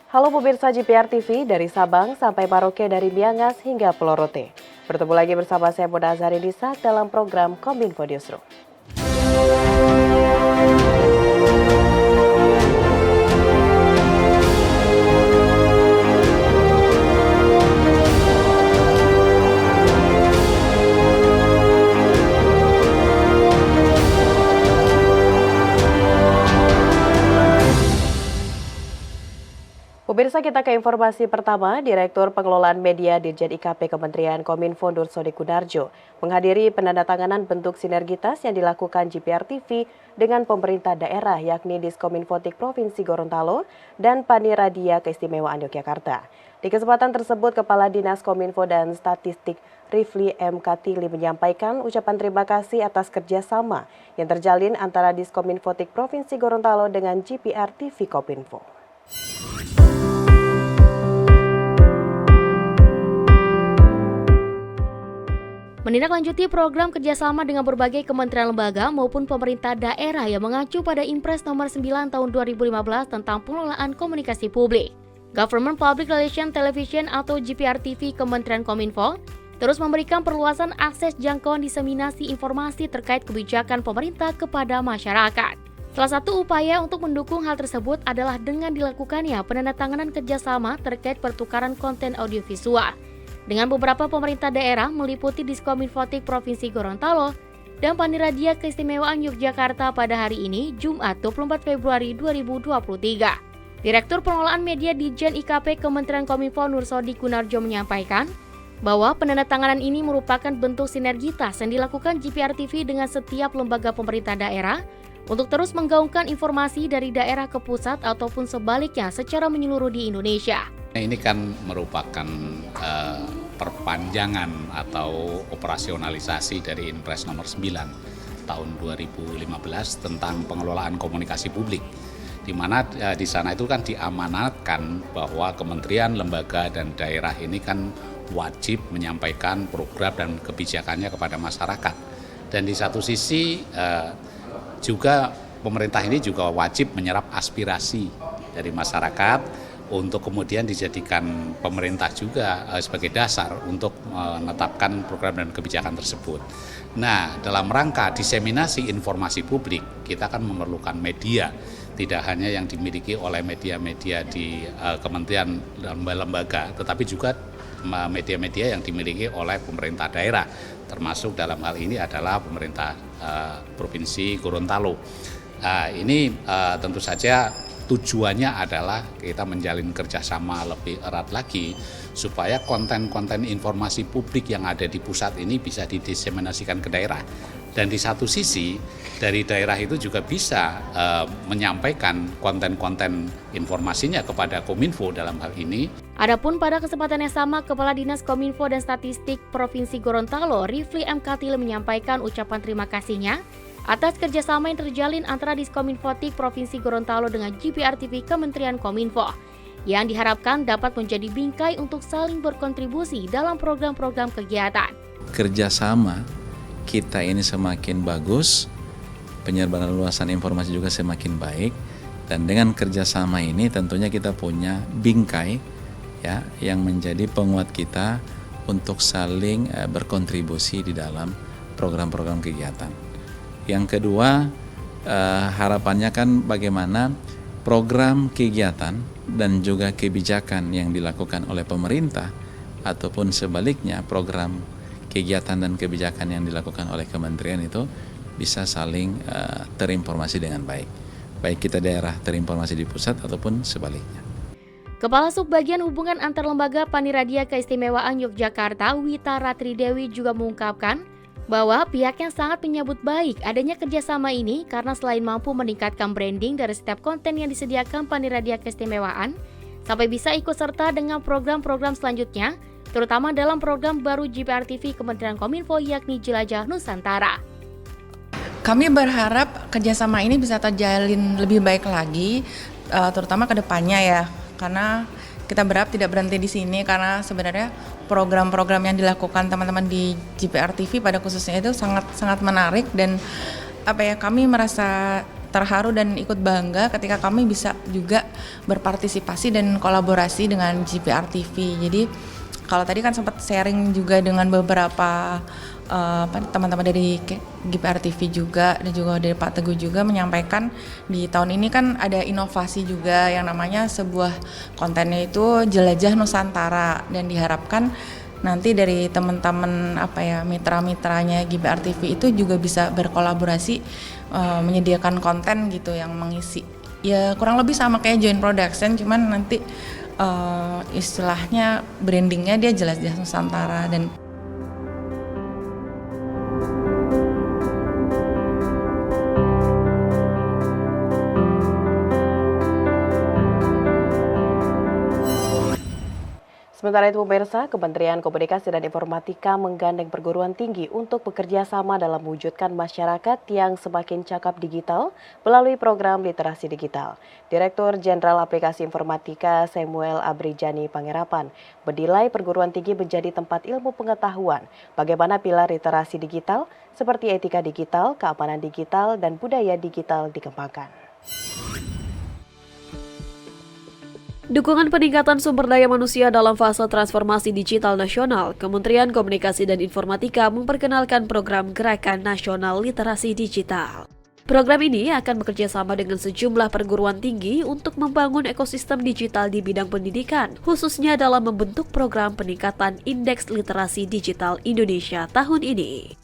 Halo pemirsa GPR TV dari Sabang sampai Maroke, dari Miangas hingga Pulau Rote. Bertemu lagi bersama saya Mona Azhari Nisa dalam program Kominfo Newsroom. Pemirsa, kita ke informasi pertama. Direktur Pengelolaan Media Dirjen IKP Kementerian Kominfo Nursodi Kunarjo menghadiri penandatanganan bentuk sinergitas yang dilakukan GPR TV dengan pemerintah daerah yakni Diskominfotik Provinsi Gorontalo dan Paniradia Keistimewaan Yogyakarta. Di kesempatan tersebut, Kepala Dinas Kominfo dan Statistik Rifli M. Katili menyampaikan ucapan terima kasih atas kerjasama yang terjalin antara Diskominfotik Provinsi Gorontalo dengan GPR TV Kominfo. Menindaklanjuti program kerjasama dengan berbagai kementerian lembaga maupun pemerintah daerah yang mengacu pada Impres nomor 9 tahun 2015 tentang pengelolaan komunikasi publik. Government Public Relations Television atau GPR TV Kementerian Kominfo terus memberikan perluasan akses jangkauan diseminasi informasi terkait kebijakan pemerintah kepada masyarakat. Salah satu upaya untuk mendukung hal tersebut adalah dengan dilakukannya penandatanganan kerjasama terkait pertukaran konten audiovisual dengan beberapa pemerintah daerah meliputi Diskominfotik Provinsi Gorontalo dan Paniradia Keistimewaan Yogyakarta pada hari ini, Jumat 24 Februari 2023. Direktur Pengelolaan Media Dirjen IKP Kementerian Kominfo Nursodi Kunarjo menyampaikan bahwa penandatanganan ini merupakan bentuk sinergitas yang dilakukan GPR TV dengan setiap lembaga pemerintah daerah untuk terus menggaungkan informasi dari daerah ke pusat ataupun sebaliknya secara menyeluruh di Indonesia. Ini kan merupakan perpanjangan atau operasionalisasi dari Impres nomor 9 tahun 2015 tentang pengelolaan komunikasi publik, di mana di sana itu kan diamanatkan bahwa kementerian, lembaga, dan daerah ini kan wajib menyampaikan program dan kebijakannya kepada masyarakat. Dan di satu sisi juga pemerintah ini juga wajib menyerap aspirasi dari masyarakat untuk kemudian dijadikan pemerintah juga sebagai dasar untuk menetapkan program dan kebijakan tersebut. Nah, dalam rangka diseminasi informasi publik, kita kan memerlukan media, tidak hanya yang dimiliki oleh media-media di kementerian dan lembaga, tetapi juga media-media yang dimiliki oleh pemerintah daerah, termasuk dalam hal ini adalah pemerintah Provinsi Gorontalo. Ini tentu saja tujuannya adalah kita menjalin kerjasama lebih erat lagi supaya konten-konten informasi publik yang ada di pusat ini bisa didiseminasikan ke daerah. Dan di satu sisi dari daerah itu juga bisa menyampaikan konten-konten informasinya kepada Kominfo dalam hal ini. Adapun pada kesempatan yang sama, Kepala Dinas Kominfo dan Statistik Provinsi Gorontalo, Rifli M. Katili menyampaikan ucapan terima kasihnya atas kerjasama yang terjalin antara Diskominfotik Provinsi Gorontalo dengan GPR TV Kementerian Kominfo, yang diharapkan dapat menjadi bingkai untuk saling berkontribusi dalam program-program kegiatan. Kerjasama kita ini semakin bagus, penyebaran luasan informasi juga semakin baik, dan dengan kerjasama ini tentunya kita punya bingkai ya yang menjadi penguat kita untuk saling berkontribusi di dalam program-program kegiatan. Yang kedua, harapannya kan bagaimana program kegiatan dan juga kebijakan yang dilakukan oleh pemerintah ataupun sebaliknya program kegiatan dan kebijakan yang dilakukan oleh kementerian itu bisa saling terinformasi dengan baik. Baik kita daerah terinformasi di pusat ataupun sebaliknya. Kepala Subbagian Hubungan Antar Lembaga Paniradia Keistimewaan Yogyakarta, Wita Ratridewi juga mengungkapkan bahwa pihaknya sangat menyambut baik adanya kerjasama ini karena selain mampu meningkatkan branding dari setiap konten yang disediakan Paniradia Keistimewaan, sampai bisa ikut serta dengan program-program selanjutnya, terutama dalam program baru GPR TV Kementerian Kominfo yakni Jelajah Nusantara. Kami berharap kerjasama ini bisa terjalin lebih baik lagi, terutama ke depannya ya, karena kita berharap tidak berhenti di sini karena sebenarnya program-program yang dilakukan teman-teman di GPR TV pada khususnya itu sangat menarik dan kami merasa terharu dan ikut bangga ketika kami bisa juga berpartisipasi dan kolaborasi dengan GPR TV. Jadi kalau tadi kan sempat sharing juga dengan beberapa teman-teman dari GPR TV juga dan juga dari Pak Teguh juga menyampaikan di tahun ini kan ada inovasi juga yang namanya sebuah kontennya itu Jelajah Nusantara, dan diharapkan nanti dari teman-teman mitra-mitranya GPR TV itu juga bisa berkolaborasi menyediakan konten gitu yang mengisi ya kurang lebih sama kayak joint production, cuman nanti istilahnya brandingnya dia Jelajah Nusantara. Dan Sementara itu pemirsa, Kementerian Komunikasi dan Informatika menggandeng perguruan tinggi untuk bekerja sama dalam mewujudkan masyarakat yang semakin cakap digital melalui program literasi digital. Direktur Jenderal Aplikasi Informatika Samuel Abrijani Pangerapan menilai perguruan tinggi menjadi tempat ilmu pengetahuan bagaimana pilar literasi digital seperti etika digital, keamanan digital, dan budaya digital dikembangkan. Dukungan peningkatan sumber daya manusia dalam fase transformasi digital nasional, Kementerian Komunikasi dan Informatika memperkenalkan program Gerakan Nasional Literasi Digital. Program ini akan bekerjasama dengan sejumlah perguruan tinggi untuk membangun ekosistem digital di bidang pendidikan, khususnya dalam membentuk program peningkatan Indeks Literasi Digital Indonesia tahun ini.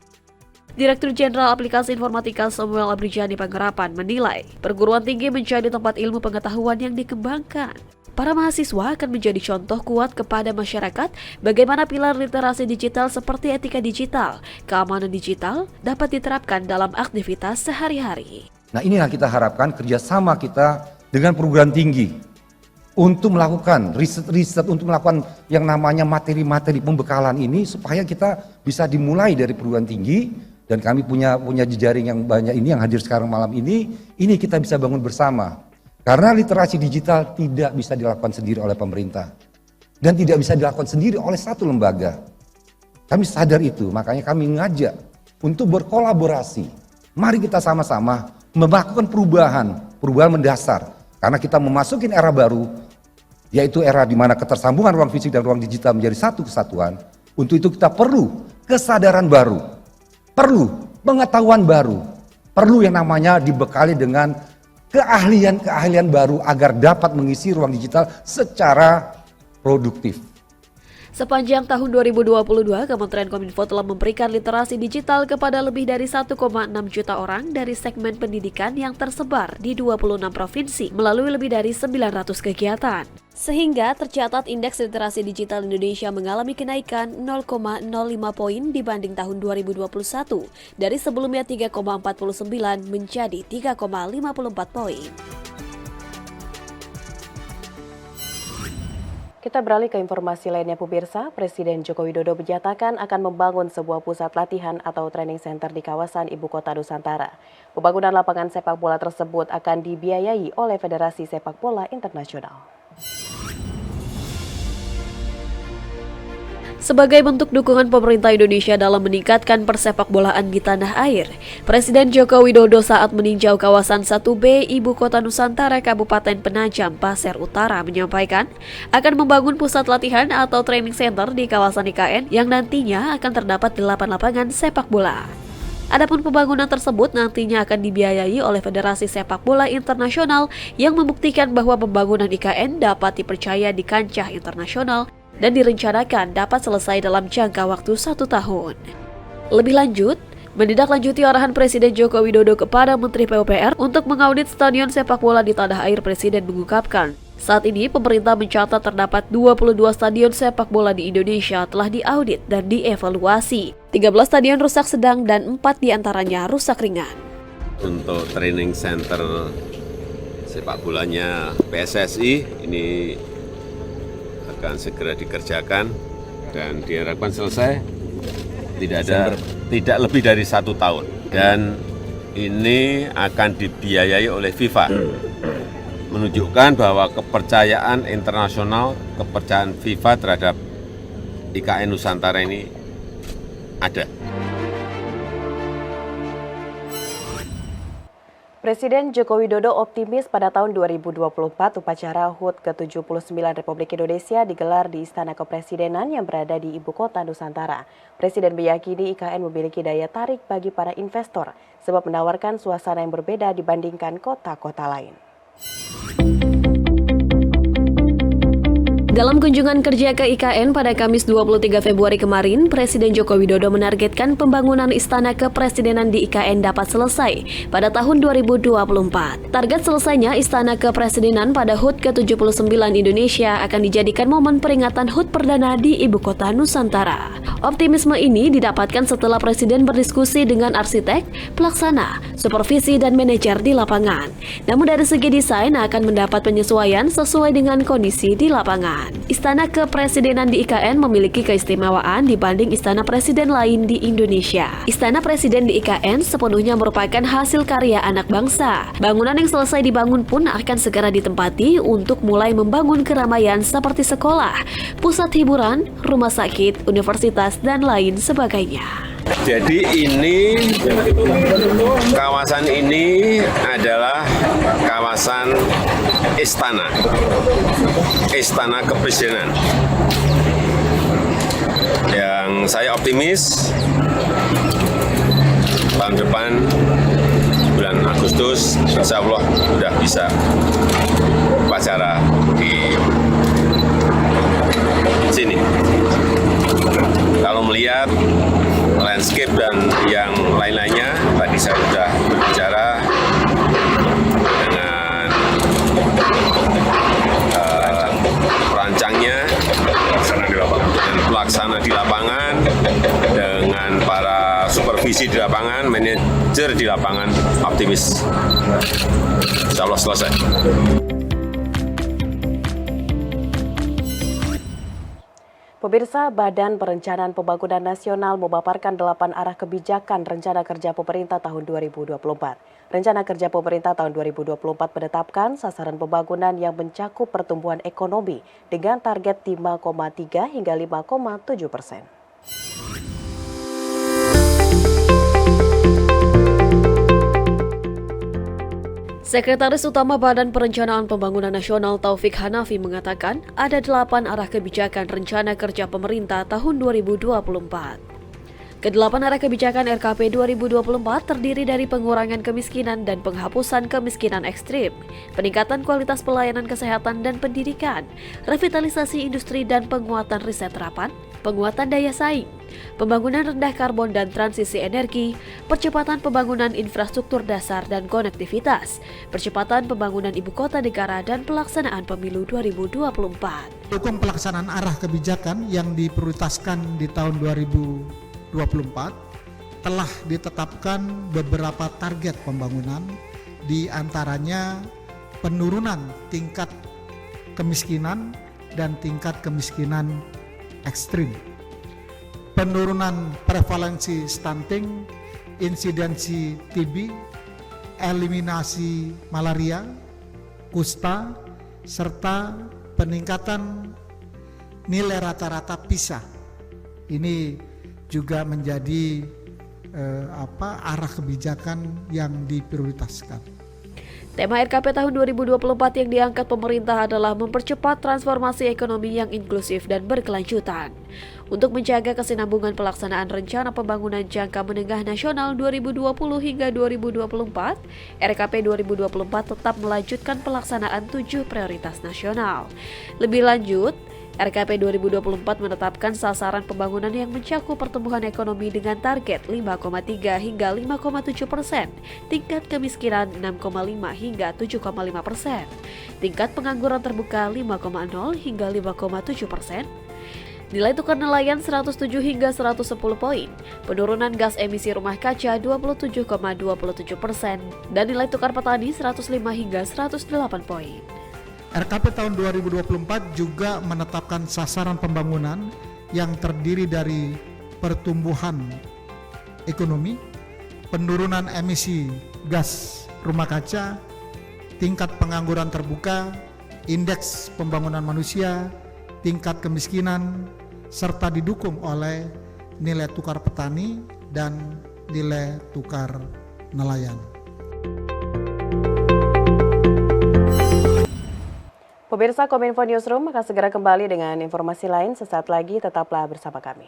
Direktur Jenderal Aplikasi Informatika Samuel Abrijani Pangerapan menilai perguruan tinggi menjadi tempat ilmu pengetahuan yang dikembangkan. Para mahasiswa akan menjadi contoh kuat kepada masyarakat bagaimana pilar literasi digital seperti etika digital, keamanan digital dapat diterapkan dalam aktivitas sehari-hari. Nah, inilah kita harapkan kerjasama kita dengan perguruan tinggi untuk melakukan riset-riset, untuk melakukan yang namanya materi-materi pembekalan ini supaya kita bisa dimulai dari perguruan tinggi, dan kami punya jejaring yang banyak ini yang hadir sekarang malam ini kita bisa bangun bersama. Karena literasi digital tidak bisa dilakukan sendiri oleh pemerintah dan tidak bisa dilakukan sendiri oleh satu lembaga. Kami sadar itu, makanya kami mengajak untuk berkolaborasi. Mari kita sama-sama melakukan perubahan mendasar. Karena kita memasuki era baru, yaitu era di mana ketersambungan ruang fisik dan ruang digital menjadi satu kesatuan. Untuk itu kita perlu kesadaran baru, perlu pengetahuan baru, perlu yang namanya dibekali dengan keahlian baru agar dapat mengisi ruang digital secara produktif. Sepanjang tahun 2022, Kementerian Kominfo telah memberikan literasi digital kepada lebih dari 1,6 juta orang dari segmen pendidikan yang tersebar di 26 provinsi melalui lebih dari 900 kegiatan. Sehingga tercatat indeks literasi digital Indonesia mengalami kenaikan 0,05 poin dibanding tahun 2021 dari sebelumnya 3,49 menjadi 3,54 poin. Kita beralih ke informasi lainnya pemirsa. Presiden Joko Widodo menyatakan akan membangun sebuah pusat latihan atau training center di kawasan Ibu Kota Nusantara. Pembangunan lapangan sepak bola tersebut akan dibiayai oleh Federasi Sepak Bola Internasional. Sebagai bentuk dukungan pemerintah Indonesia dalam meningkatkan persepak bolaan di tanah air, Presiden Joko Widodo saat meninjau kawasan 1B Ibu Kota Nusantara Kabupaten Penajam, Pasir Utara menyampaikan akan membangun pusat latihan atau training center di kawasan IKN yang nantinya akan terdapat 8 lapangan sepak bola. Adapun pembangunan tersebut nantinya akan dibiayai oleh Federasi Sepak Bola Internasional yang membuktikan bahwa pembangunan IKN dapat dipercaya di kancah internasional dan direncanakan dapat selesai dalam jangka waktu 1 tahun. Lebih lanjut, menindaklanjuti arahan Presiden Joko Widodo kepada Menteri PUPR untuk mengaudit stadion sepak bola di tanah air, Presiden mengungkapkan, saat ini pemerintah mencatat terdapat 22 stadion sepak bola di Indonesia telah diaudit dan dievaluasi. 13 stadion rusak sedang dan 4 diantaranya rusak ringan. Untuk training center sepak bolanya PSSI ini akan segera dikerjakan dan diharapkan selesai tidak lebih dari 1 tahun, dan ini akan dibiayai oleh FIFA, menunjukkan bahwa kepercayaan internasional, kepercayaan FIFA terhadap IKN Nusantara ini ada. Presiden Joko Widodo optimis pada tahun 2024 upacara HUT ke-79 Republik Indonesia digelar di Istana Kepresidenan yang berada di Ibu Kota Nusantara. Presiden meyakini IKN memiliki daya tarik bagi para investor sebab menawarkan suasana yang berbeda dibandingkan kota-kota lain. Dalam kunjungan kerja ke IKN pada Kamis 23 Februari kemarin, Presiden Joko Widodo menargetkan pembangunan Istana Kepresidenan di IKN dapat selesai pada tahun 2024. Target selesainya Istana Kepresidenan pada HUT ke-79 Indonesia akan dijadikan momen peringatan HUT perdana di Ibu Kota Nusantara. Optimisme ini didapatkan setelah Presiden berdiskusi dengan arsitek, pelaksana, supervisi, dan manajer di lapangan. Namun dari segi desain akan mendapat penyesuaian sesuai dengan kondisi di lapangan. Istana Kepresidenan di IKN memiliki keistimewaan dibanding istana presiden lain di Indonesia. Istana Presiden di IKN sepenuhnya merupakan hasil karya anak bangsa. Bangunan yang selesai dibangun pun akan segera ditempati untuk mulai membangun keramaian seperti sekolah, pusat hiburan, rumah sakit, universitas, dan lain sebagainya. Jadi kawasan ini adalah kawasan Istana Kepresidenan. Yang saya optimis tahun depan bulan Agustus insya Allah sudah bisa upacara di sini. Kalau melihat landscape dan yang lain-lainnya, tadi saya sudah berbicara dengan perancangnya dan pelaksana di lapangan, dengan para supervisi di lapangan, manajer di lapangan, optimis. Insya Allah selesai. Pemirsa, Badan Perencanaan Pembangunan Nasional memaparkan 8 arah kebijakan Rencana Kerja Pemerintah tahun 2024. Rencana Kerja Pemerintah tahun 2024 menetapkan sasaran pembangunan yang mencakup pertumbuhan ekonomi dengan target 5,3 hingga 5,7%. Sekretaris Utama Badan Perencanaan Pembangunan Nasional Taufik Hanafi mengatakan ada 8 arah kebijakan Rencana Kerja Pemerintah tahun 2024. Ke-8 arah kebijakan RKP 2024 terdiri dari pengurangan kemiskinan dan penghapusan kemiskinan ekstrim, peningkatan kualitas pelayanan kesehatan dan pendidikan, revitalisasi industri dan penguatan riset terapan, penguatan daya saing, pembangunan rendah karbon dan transisi energi, percepatan pembangunan infrastruktur dasar dan konektivitas, percepatan pembangunan ibu kota negara dan pelaksanaan pemilu 2024. Dukung pelaksanaan arah kebijakan yang diprioritaskan di tahun 2024 telah ditetapkan beberapa target pembangunan, di antaranya penurunan tingkat kemiskinan dan tingkat kemiskinan ekstrim, penurunan prevalensi stunting, insidensi TB, eliminasi malaria, kusta, serta peningkatan nilai rata-rata PISA. Ini juga menjadi arah kebijakan yang diprioritaskan. Tema RKP tahun 2024 yang diangkat pemerintah adalah mempercepat transformasi ekonomi yang inklusif dan berkelanjutan. Untuk menjaga kesinambungan pelaksanaan rencana pembangunan jangka menengah nasional 2020 hingga 2024, RKP 2024 tetap melanjutkan pelaksanaan 7 prioritas nasional. Lebih lanjut, RKP 2024 menetapkan sasaran pembangunan yang mencakup pertumbuhan ekonomi dengan target 5,3 hingga 5,7%, tingkat kemiskinan 6,5 hingga 7,5%, tingkat pengangguran terbuka 5,0 hingga 5,7%, nilai tukar nelayan 107 hingga 110 poin, penurunan gas emisi rumah kaca 27,27%, dan nilai tukar petani 105 hingga 108 poin. RKP tahun 2024 juga menetapkan sasaran pembangunan yang terdiri dari pertumbuhan ekonomi, penurunan emisi gas rumah kaca, tingkat pengangguran terbuka, indeks pembangunan manusia, tingkat kemiskinan, serta didukung oleh nilai tukar petani dan nilai tukar nelayan. Pemirsa Kominfo Newsroom akan segera kembali dengan informasi lain sesaat lagi, tetaplah bersama kami.